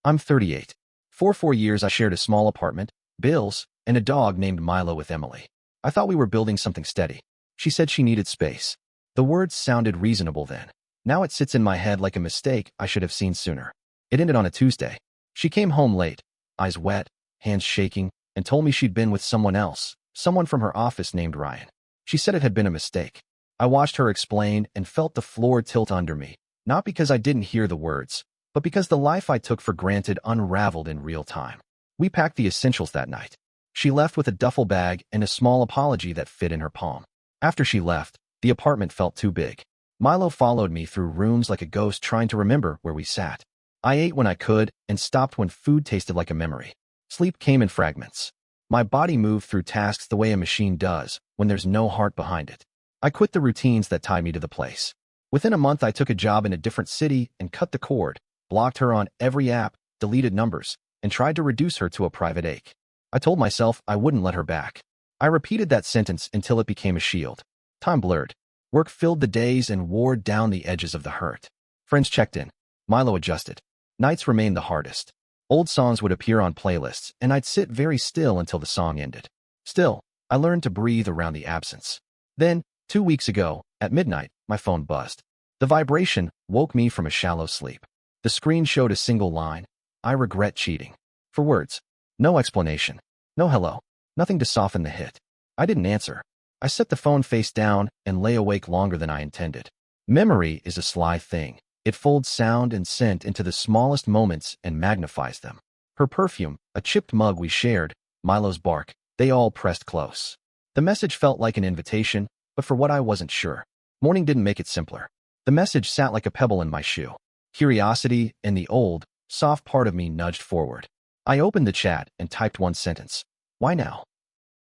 I'm 38. For 4 years, I shared a small apartment, bills, and a dog named Milo with Emily. I thought we were building something steady. She said she needed space. The words sounded reasonable then. Now it sits in my head like a mistake I should have seen sooner. It ended on a Tuesday. She came home late, eyes wet, hands shaking, and told me she'd been with someone else, someone from her office named Ryan. She said it had been a mistake. I watched her explain and felt the floor tilt under me, not because I didn't hear the words, but because the life I took for granted unraveled in real time. We packed the essentials that night. She left with a duffel bag and a small apology that fit in her palm. After she left, the apartment felt too big. Milo followed me through rooms like a ghost trying to remember where we sat. I ate when I could and stopped when food tasted like a memory. Sleep came in fragments. My body moved through tasks the way a machine does when there's no heart behind it. I quit the routines that tied me to the place. Within a month, I took a job in a different city and cut the cord, blocked her on every app, deleted numbers, and tried to reduce her to a private ache. I told myself I wouldn't let her back. I repeated that sentence until it became a shield. Time blurred. Work filled the days and wore down the edges of the hurt. Friends checked in. Milo adjusted. Nights remained the hardest. Old songs would appear on playlists, and I'd sit very still until the song ended. Still, I learned to breathe around the absence. Then, 2 weeks ago, at midnight, my phone buzzed. The vibration woke me from a shallow sleep. The screen showed a single line: "I regret cheating." 4 words. No explanation. No hello. Nothing to soften the hit. I didn't answer. I set the phone face down and lay awake longer than I intended. Memory is a sly thing. It folds sound and scent into the smallest moments and magnifies them. Her perfume, a chipped mug we shared, Milo's bark, they all pressed close. The message felt like an invitation, but for what I wasn't sure. Morning didn't make it simpler. The message sat like a pebble in my shoe. Curiosity and the old, soft part of me nudged forward. I opened the chat and typed one sentence. Why now?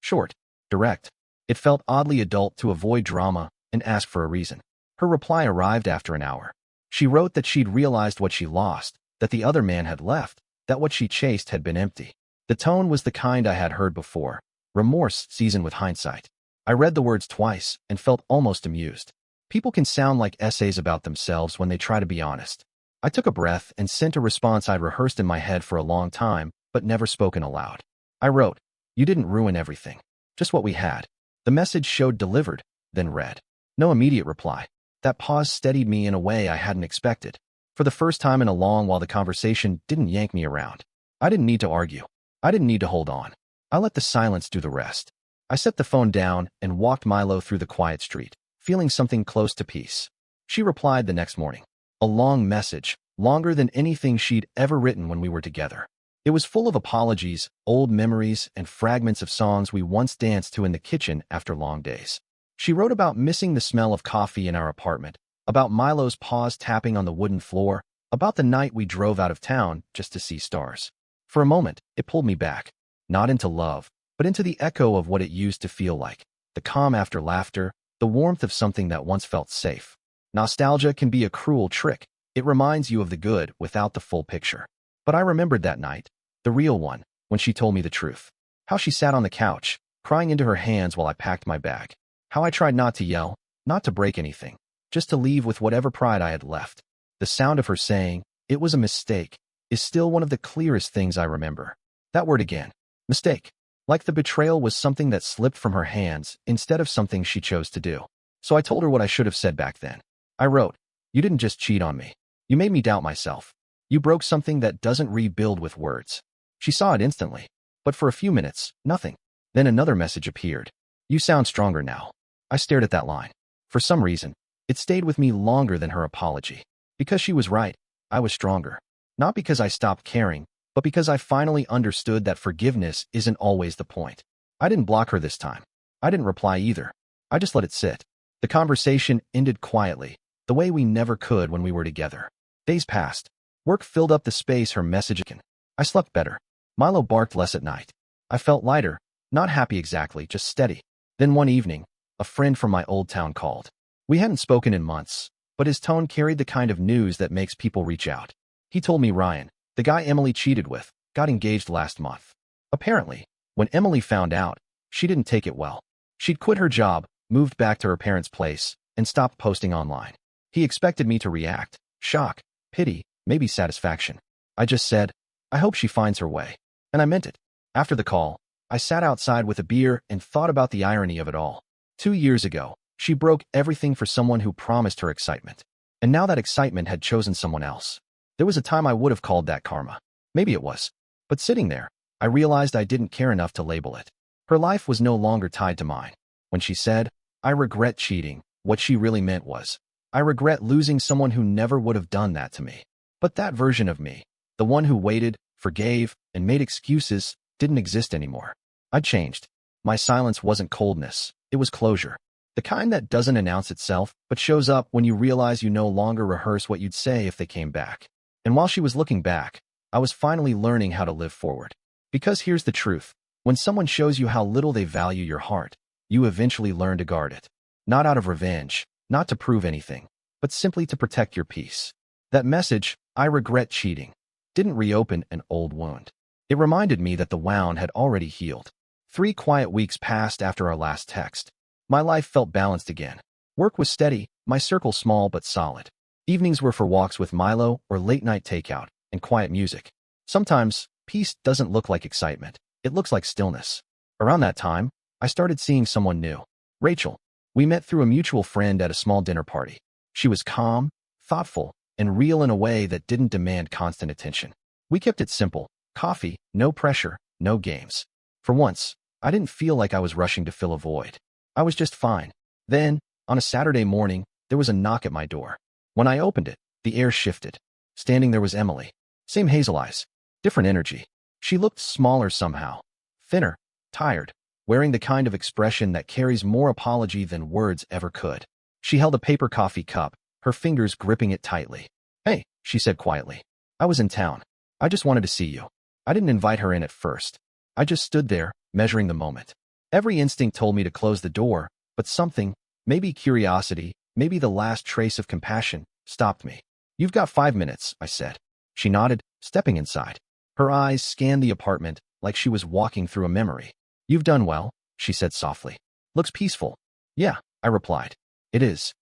Short, direct. It felt oddly adult to avoid drama and ask for a reason. Her reply arrived after an hour. She wrote that she'd realized what she lost, that the other man had left, that what she chased had been empty. The tone was the kind I had heard before, remorse seasoned with hindsight. I read the words twice and felt almost amused. People can sound like essays about themselves when they try to be honest. I took a breath and sent a response I'd rehearsed in my head for a long time, but never spoken aloud. I wrote, "You didn't ruin everything. Just what we had." The message showed delivered, then read. No immediate reply. That pause steadied me in a way I hadn't expected. For the first time in a long while, the conversation didn't yank me around. I didn't need to argue. I didn't need to hold on. I let the silence do the rest. I set the phone down and walked Milo through the quiet street, feeling something close to peace. She replied the next morning. A long message, longer than anything she'd ever written when we were together. It was full of apologies, old memories, and fragments of songs we once danced to in the kitchen after long days. She wrote about missing the smell of coffee in our apartment, about Milo's paws tapping on the wooden floor, about the night we drove out of town just to see stars. For a moment, it pulled me back, not into love, but into the echo of what it used to feel like, the calm after laughter, the warmth of something that once felt safe. Nostalgia can be a cruel trick. It reminds you of the good without the full picture. But I remembered that night, the real one, when she told me the truth. How she sat on the couch, crying into her hands while I packed my bag. How I tried not to yell, not to break anything, just to leave with whatever pride I had left. The sound of her saying, "It was a mistake," is still one of the clearest things I remember. That word again. Mistake. Like the betrayal was something that slipped from her hands instead of something she chose to do. So I told her what I should have said back then. I wrote, "You didn't just cheat on me. You made me doubt myself. You broke something that doesn't rebuild with words." She saw it instantly. But for a few minutes, nothing. Then another message appeared. "You sound stronger now." I stared at that line. For some reason, it stayed with me longer than her apology. Because she was right, I was stronger. Not because I stopped caring, but because I finally understood that forgiveness isn't always the point. I didn't block her this time. I didn't reply either. I just let it sit. The conversation ended quietly, the way we never could when we were together. Days passed. Work filled up the space her message can. I slept better. Milo barked less at night. I felt lighter, not happy exactly, just steady. Then one evening, a friend from my old town called. We hadn't spoken in months, but his tone carried the kind of news that makes people reach out. He told me Ryan, the guy Emily cheated with, got engaged last month. Apparently, when Emily found out, she didn't take it well. She'd quit her job, moved back to her parents' place, and stopped posting online. He expected me to react. Shock, pity, maybe satisfaction. I just said, I hope she finds her way. And I meant it. After the call, I sat outside with a beer and thought about the irony of it all. 2 years ago, she broke everything for someone who promised her excitement. And now that excitement had chosen someone else. There was a time I would have called that karma. Maybe it was. But sitting there, I realized I didn't care enough to label it. Her life was no longer tied to mine. When she said, "I regret cheating," what she really meant was, I regret losing someone who never would have done that to me. But that version of me, the one who waited, forgave, and made excuses, didn't exist anymore. I'd changed. My silence wasn't coldness, it was closure. The kind that doesn't announce itself, but shows up when you realize you no longer rehearse what you'd say if they came back. And while she was looking back, I was finally learning how to live forward. Because here's the truth. When someone shows you how little they value your heart, you eventually learn to guard it. Not out of revenge, not to prove anything, but simply to protect your peace. That message, "I regret cheating," didn't reopen an old wound. It reminded me that the wound had already healed. 3 quiet weeks passed after our last text. My life felt balanced again. Work was steady, my circle small but solid. Evenings were for walks with Milo or late-night takeout and quiet music. Sometimes, peace doesn't look like excitement. It looks like stillness. Around that time, I started seeing someone new. Rachel. We met through a mutual friend at a small dinner party. She was calm, thoughtful, and real in a way that didn't demand constant attention. We kept it simple. Coffee, no pressure, no games. For once, I didn't feel like I was rushing to fill a void. I was just fine. Then, on a Saturday morning, there was a knock at my door. When I opened it, the air shifted. Standing there was Emily. Same hazel eyes. Different energy. She looked smaller somehow. Thinner. Tired. Wearing the kind of expression that carries more apology than words ever could. She held a paper coffee cup, her fingers gripping it tightly. "Hey," she said quietly. "I was in town. I just wanted to see you." I didn't invite her in at first. I just stood there, measuring the moment. Every instinct told me to close the door, but something, maybe curiosity, maybe the last trace of compassion, stopped me. "You've got 5 minutes," I said. She nodded, stepping inside. Her eyes scanned the apartment like she was walking through a memory. "You've done well," she said softly. "Looks peaceful." "Yeah," I replied. "It is."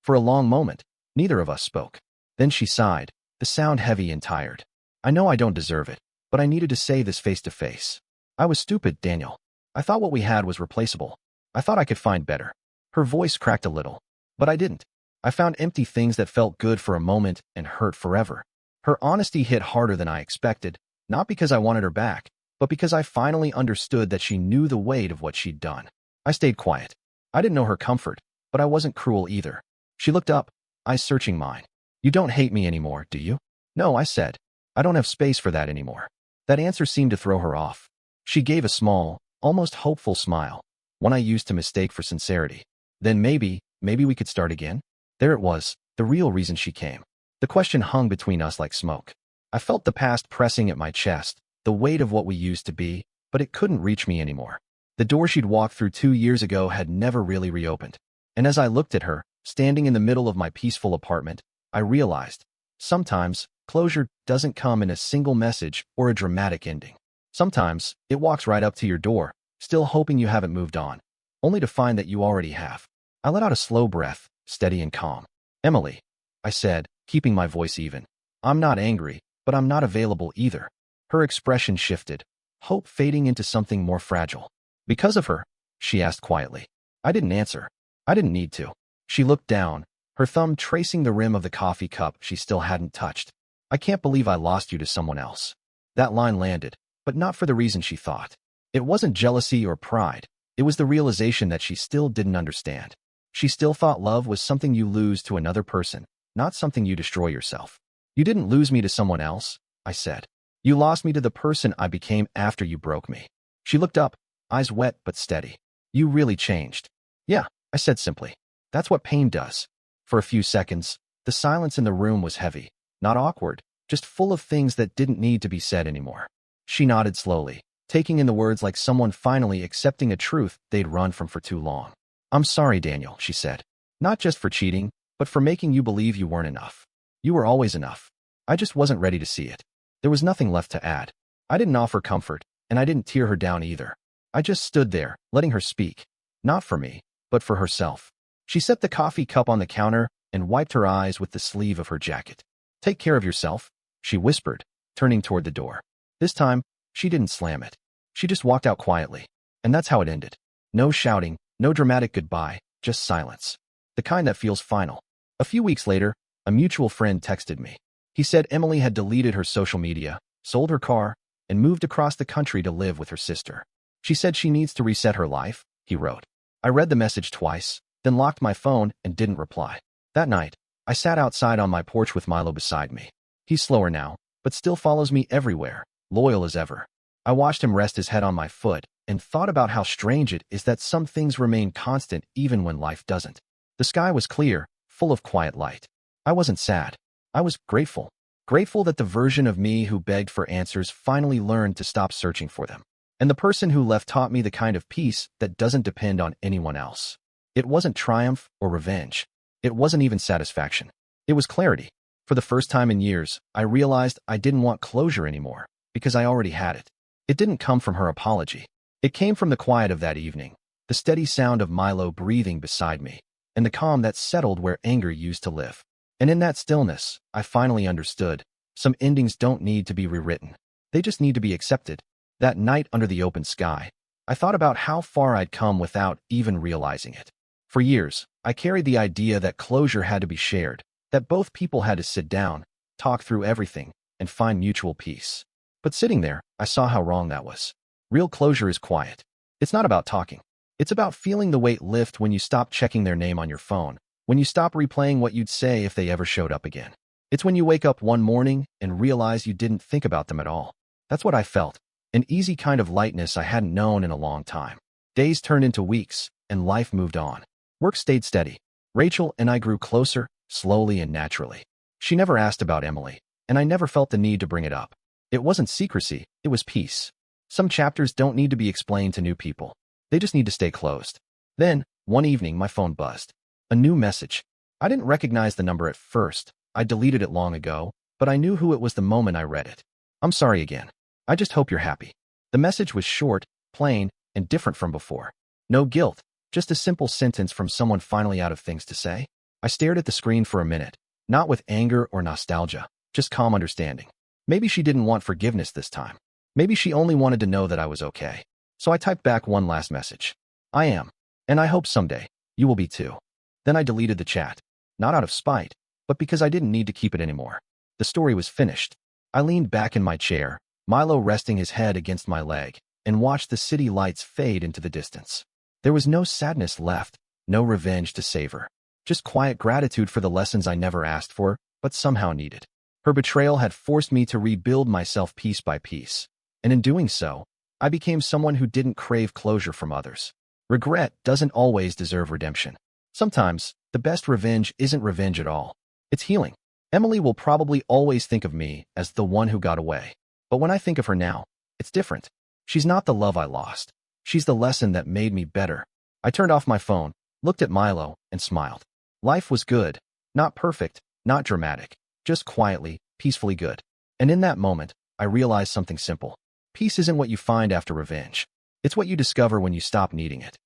For a long moment, neither of us spoke. Then she sighed, the sound heavy and tired. "I know I don't deserve it, but I needed to say this face to face. I was stupid, Daniel. I thought what we had was replaceable. I thought I could find better." Her voice cracked a little. But I didn't. I found empty things that felt good for a moment and hurt forever. Her honesty hit harder than I expected, not because I wanted her back, but because I finally understood that she knew the weight of what she'd done. I stayed quiet. I didn't know her comfort, but I wasn't cruel either. She looked up, eyes searching mine. "You don't hate me anymore, do you?" "No," I said. "I don't have space for that anymore." That answer seemed to throw her off. She gave a small, almost hopeful smile, one I used to mistake for sincerity. "Then maybe we could start again?" There it was, the real reason she came. The question hung between us like smoke. I felt the past pressing at my chest, the weight of what we used to be, but it couldn't reach me anymore. The door she'd walked through 2 years ago had never really reopened. And as I looked at her, standing in the middle of my peaceful apartment, I realized, sometimes, closure doesn't come in a single message or a dramatic ending. Sometimes, it walks right up to your door, still hoping you haven't moved on, only to find that you already have. I let out a slow breath, steady and calm. "Emily," I said, keeping my voice even. "I'm not angry, but I'm not available either." Her expression shifted, hope fading into something more fragile. "Because of her?" she asked quietly. I didn't answer. I didn't need to. She looked down, her thumb tracing the rim of the coffee cup she still hadn't touched. "I can't believe I lost you to someone else." That line landed, but not for the reason she thought. It wasn't jealousy or pride. It was the realization that she still didn't understand. She still thought love was something you lose to another person, not something you destroy yourself. "You didn't lose me to someone else," I said. "You lost me to the person I became after you broke me." She looked up, eyes wet but steady. "You really changed." "Yeah," I said simply. "That's what pain does." For a few seconds, the silence in the room was heavy, not awkward, just full of things that didn't need to be said anymore. She nodded slowly, taking in the words like someone finally accepting a truth they'd run from for too long. "I'm sorry, Daniel," she said. "Not just for cheating, but for making you believe you weren't enough. You were always enough. I just wasn't ready to see it." There was nothing left to add. I didn't offer comfort, and I didn't tear her down either. I just stood there, letting her speak. Not for me, but for herself. She set the coffee cup on the counter and wiped her eyes with the sleeve of her jacket. "Take care of yourself," she whispered, turning toward the door. This time, she didn't slam it. She just walked out quietly. And that's how it ended. No shouting, no dramatic goodbye, just silence. The kind that feels final. A few weeks later, a mutual friend texted me. He said Emily had deleted her social media, sold her car, and moved across the country to live with her sister. She said she needs to reset her life, he wrote. I read the message twice, then locked my phone and didn't reply. That night, I sat outside on my porch with Milo beside me. He's slower now, but still follows me everywhere, loyal as ever. I watched him rest his head on my foot and thought about how strange it is that some things remain constant even when life doesn't. The sky was clear, full of quiet light. I wasn't sad. I was grateful. Grateful that the version of me who begged for answers finally learned to stop searching for them. And the person who left taught me the kind of peace that doesn't depend on anyone else. It wasn't triumph or revenge. It wasn't even satisfaction. It was clarity. For the first time in years, I realized I didn't want closure anymore, because I already had it. It didn't come from her apology. It came from the quiet of that evening, the steady sound of Milo breathing beside me, and the calm that settled where anger used to live. And in that stillness, I finally understood. Some endings don't need to be rewritten. They just need to be accepted. That night under the open sky, I thought about how far I'd come without even realizing it. For years, I carried the idea that closure had to be shared, that both people had to sit down, talk through everything, and find mutual peace. But sitting there, I saw how wrong that was. Real closure is quiet. It's not about talking. It's about feeling the weight lift when you stop checking their name on your phone, when you stop replaying what you'd say if they ever showed up again. It's when you wake up one morning and realize you didn't think about them at all. That's what I felt. An easy kind of lightness I hadn't known in a long time. Days turned into weeks, and life moved on. Work stayed steady. Rachel and I grew closer, slowly and naturally. She never asked about Emily, and I never felt the need to bring it up. It wasn't secrecy, it was peace. Some chapters don't need to be explained to new people. They just need to stay closed. Then, one evening, my phone buzzed. A new message. I didn't recognize the number at first. I deleted it long ago, but I knew who it was the moment I read it. I'm sorry again. I just hope you're happy. The message was short, plain, and different from before. No guilt, just a simple sentence from someone finally out of things to say. I stared at the screen for a minute, not with anger or nostalgia, just calm understanding. Maybe she didn't want forgiveness this time. Maybe she only wanted to know that I was okay. So I typed back one last message. I am, and I hope someday, you will be too. Then I deleted the chat, not out of spite, but because I didn't need to keep it anymore. The story was finished. I leaned back in my chair, Milo resting his head against my leg, and watched the city lights fade into the distance. There was no sadness left, no revenge to savor. Just quiet gratitude for the lessons I never asked for, but somehow needed. Her betrayal had forced me to rebuild myself piece by piece. And in doing so, I became someone who didn't crave closure from others. Regret doesn't always deserve redemption. Sometimes, the best revenge isn't revenge at all. It's healing. Emily will probably always think of me as the one who got away. But when I think of her now, it's different. She's not the love I lost. She's the lesson that made me better. I turned off my phone, looked at Milo, and smiled. Life was good. Not perfect, not dramatic. Just quietly, peacefully good. And in that moment, I realized something simple. Peace isn't what you find after revenge. It's what you discover when you stop needing it.